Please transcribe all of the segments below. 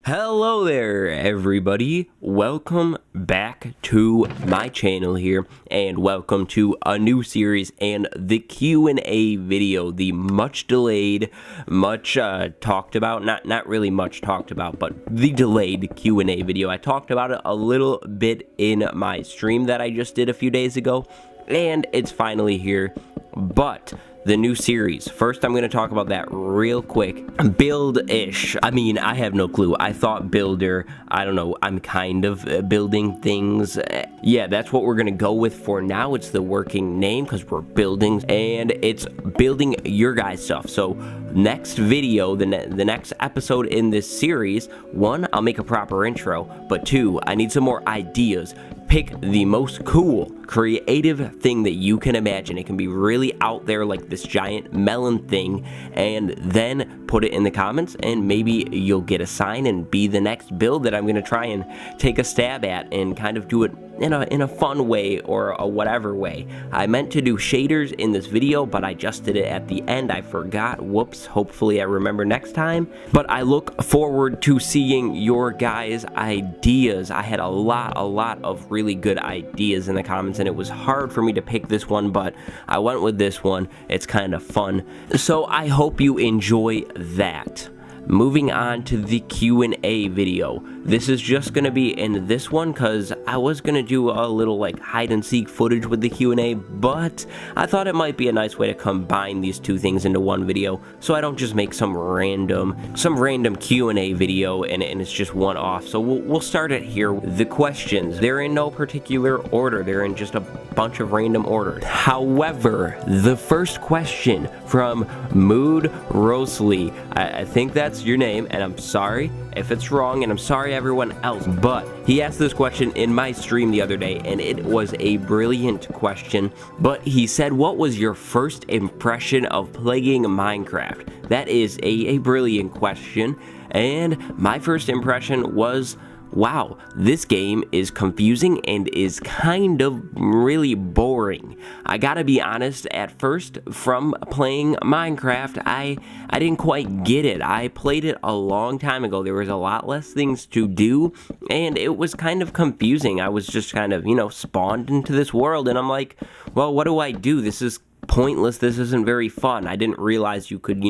Hello there, everybody. Welcome back to my channel here, and welcome to a new series and the Q&A video, the much delayed, much talked about, not really much talked about, but the delayed Q&A video. I talked about it a little bit in my stream that I just did a few days ago, and it's finally here. But the new series. First, I'm going to talk about that real quick. Buildish. I mean, I have no clue. I thought builder. I don't know. I'm kind of building things. Yeah, that's what we're going to go with for now. It's the working name because we're building, and it's building your guys' stuff. So next video, the next episode in this series, one, I'll make a proper intro, but two, I need some more ideas. Pick the most cool, creative thing that you can imagine. It can be really out there, like this giant melon thing, and then put it in the comments, and maybe you'll get a sign and be the next build that I'm going to try and take a stab at and kind of do it in a fun way or a whatever way. I meant to do shaders in this video, but I just did it at the end. I forgot. Whoops. Hopefully I remember next time. But I look forward to seeing your guys' ideas. I had a lot of really good ideas in the comments, and it was hard for me to pick this one, but I went with this one. It's kind of fun. So I hope you enjoy that. Moving on to the Q&A video. This is just going to be in this one because I was going to do a little like hide and seek footage with the Q&A, but I thought it might be a nice way to combine these two things into one video so I don't just make some random Q&A video and it's just one off. So we'll start it here. The questions, they're in no particular order. They're in just a bunch of random order. However, the first question from Mood Rosely, I think that's your name, and I'm sorry if it's wrong, and I'm sorry everyone else, but he asked this question in my stream the other day, and it was a brilliant question. But he said, what was your first impression of playing Minecraft? That is a brilliant question, and my first impression was, wow, this game is confusing and is kind of really boring. I gotta be honest, at first, from playing Minecraft, I didn't quite get it. I played it a long time ago. There was a lot less things to do, and it was kind of confusing. I was just kind of, spawned into this world, and I'm like, well, what do I do? This is pointless. This isn't very fun. I didn't realize you could,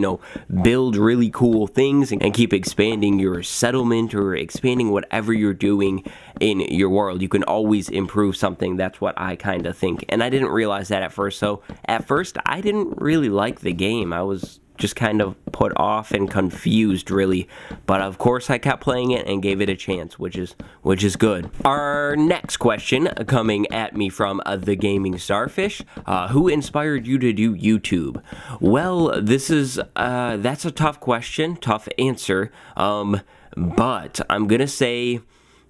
build really cool things and keep expanding your settlement or expanding whatever you're doing in your world. You can always improve something. That's what I kind of think. And I didn't realize that at first. So at first, I didn't really like the game. I was just kind of put off and confused, really, but of course I kept playing it and gave it a chance, which is good. Our next question coming at me from the Gaming Starfish, who inspired you to do YouTube? Well, this is that's a tough question, tough answer, but I'm gonna say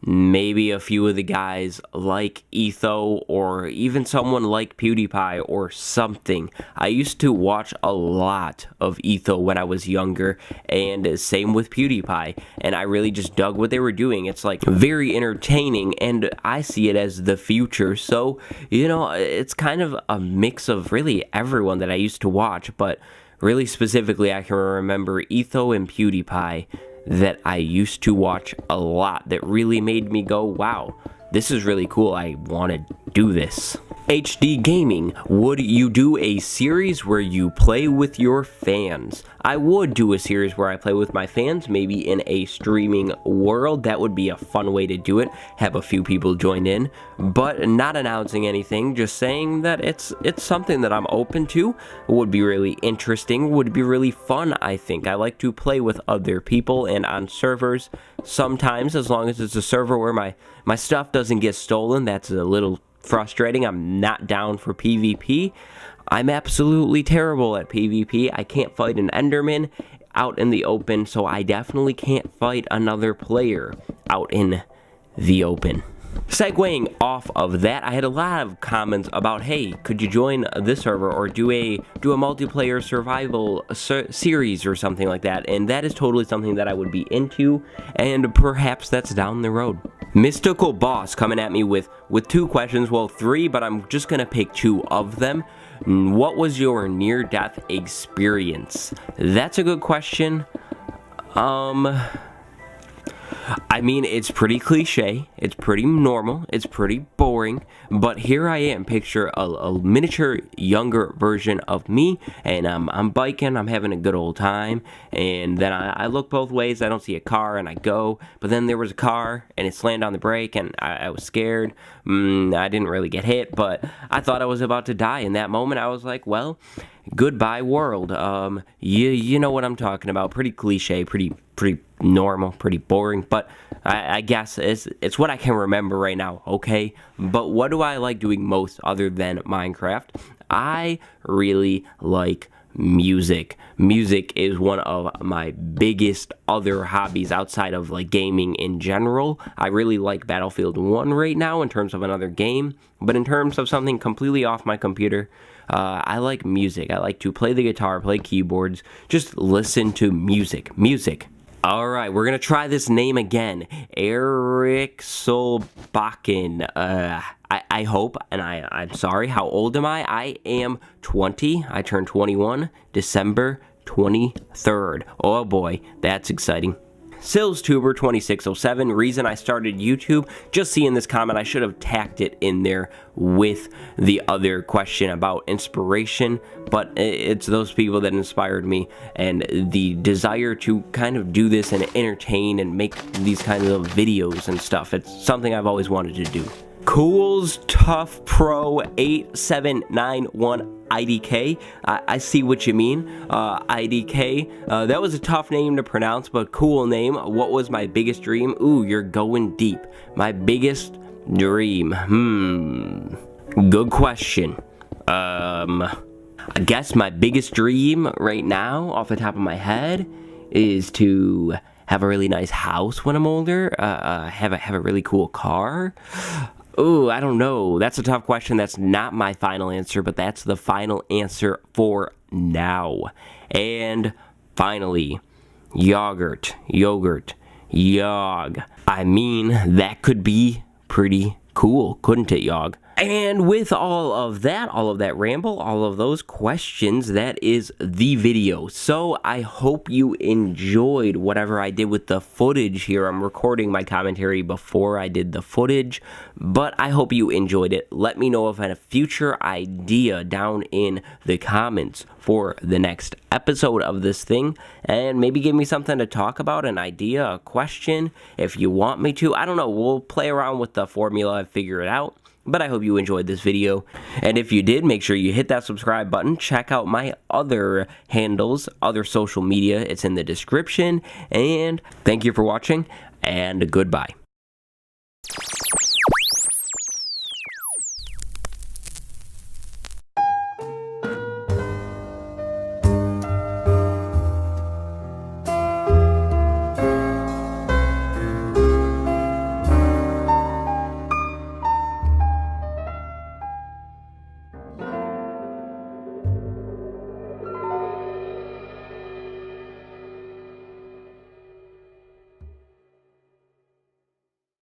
maybe a few of the guys like Etho, or even someone like PewDiePie or something. I used to watch a lot of Etho when I was younger, and same with PewDiePie, and I really just dug what they were doing. It's like very entertaining, and I see it as the future. So, it's kind of a mix of really everyone that I used to watch, but really specifically I can remember Etho and PewDiePie that I used to watch a lot, that really made me go, wow, this is really cool. I want to do this. HD Gaming, would you do a series where you play with your fans? I would do a series where I play with my fans, maybe in a streaming world. That would be a fun way to do it. Have a few people join in, but not announcing anything, just saying that it's something that I'm open to. It would be really interesting, would be really fun, I think. I like to play with other people and on servers sometimes, as long as it's a server where my stuff doesn't get stolen. That's a little frustrating. I'm not down for PvP. I'm absolutely terrible at PvP. I can't fight an Enderman out in the open, so I definitely can't fight another player out in the open. Segueing off of that, I had a lot of comments about, hey, could you join this server or do a multiplayer survival series or something like that, and that is totally something that I would be into, and perhaps that's down the road. Mystical Boss coming at me with two questions, well, three, but I'm just gonna pick two of them. What was your near-death experience? That's a good question. I mean, it's pretty cliche, it's pretty normal, it's pretty boring, but here I am, picture a miniature younger version of me, and I'm biking, I'm having a good old time, and then I look both ways, I don't see a car, and I go, but then there was a car, and it slammed on the brake, and I was scared. I didn't really get hit, but I thought I was about to die. In that moment, I was like, well, goodbye world. You know what I'm talking about. Pretty cliche, pretty normal, pretty boring, but I guess it's what I can remember right now, okay? But what do I like doing most other than Minecraft? I really like music. Music is one of my biggest other hobbies outside of like gaming in general. I really like Battlefield 1 right now in terms of another game, but in terms of something completely off my computer, I like music. I like to play the guitar, play keyboards, just listen to music. Alright, we're gonna try this name again. Eric Solbakken. I hope, and I'm sorry, how old am I? I am 20. I turned 21 December 23rd. Oh boy, that's exciting. SillsTuber 2607, reason I started YouTube, just seeing this comment, I should have tacked it in there with the other question about inspiration, but it's those people that inspired me, and the desire to kind of do this and entertain and make these kinds of videos and stuff. It's something I've always wanted to do. Cool's Tough Pro 8791 IDK. I see what you mean. IDK. That was a tough name to pronounce, but cool name. What was my biggest dream? Ooh, you're going deep. My biggest dream. Good question. I guess my biggest dream right now, off the top of my head, is to have a really nice house when I'm older. Have a really cool car. Ooh, I don't know. That's a tough question. That's not my final answer, but that's the final answer for now. And finally, yogurt, yog. I mean, that could be pretty cool, couldn't it, Yog? And with all of that ramble, all of those questions, that is the video. So I hope you enjoyed whatever I did with the footage here. I'm recording my commentary before I did the footage, but I hope you enjoyed it. Let me know if I have a future idea down in the comments for the next episode of this thing, and maybe give me something to talk about, an idea, a question, if you want me to. I don't know. We'll play around with the formula and figure it out. But I hope you enjoyed this video, and if you did, make sure you hit that subscribe button. Check out my other handles, other social media. It's in the description, and thank you for watching, and goodbye.